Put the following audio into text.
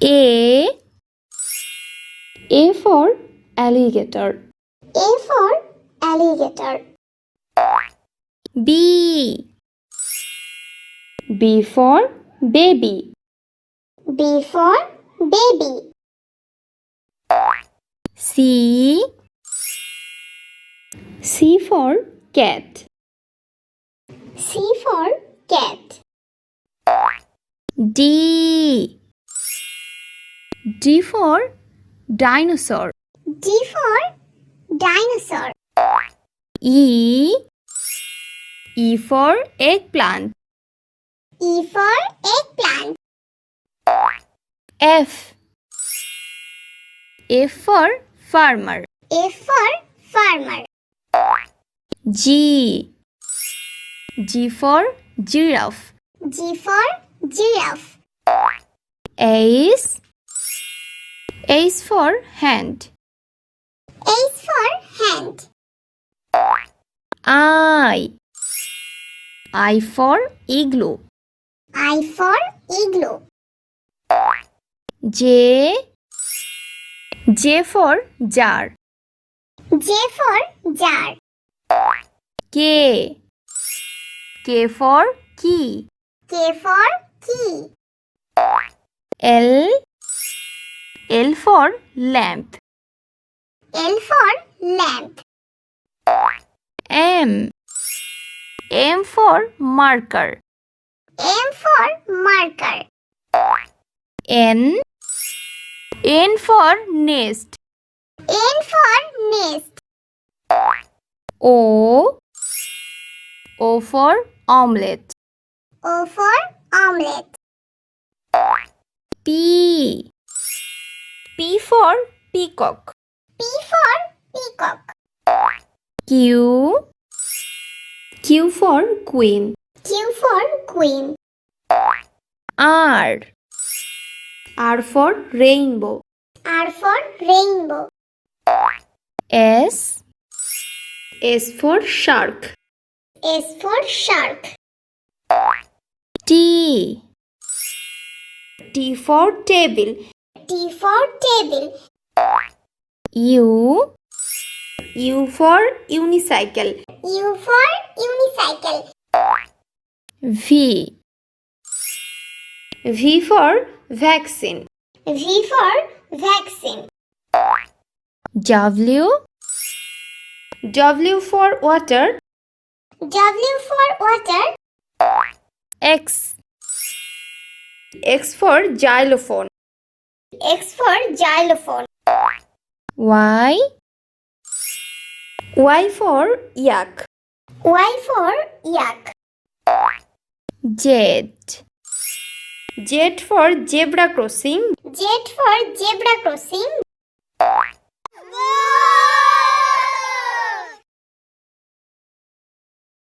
A for alligator. A for alligator. B for baby. B for baby. C for cat. C for cat. D for dinosaur. D for dinosaur. E for eggplant. E for eggplant. F for farmer. F for farmer. G for giraffe. G for giraffe. H for hand. H for hand. I for igloo. I for igloo. J for jar. J for jar. K for key. K for key. L for lamp. L for lamp. M for marker. M for marker. N for nest. N for nest. O for omelette. O for omelette. P for peacock. P for peacock. Q for queen. Q for queen. R for rainbow. R for rainbow. S for shark. S for shark. T for table. T for table. U for unicycle. U for unicycle. V for vaccine. V for vaccine. W for water. W for water. X for xylophone. X for xylophone. Y for yak. Y for yak. Z for zebra crossing. Z for zebra crossing.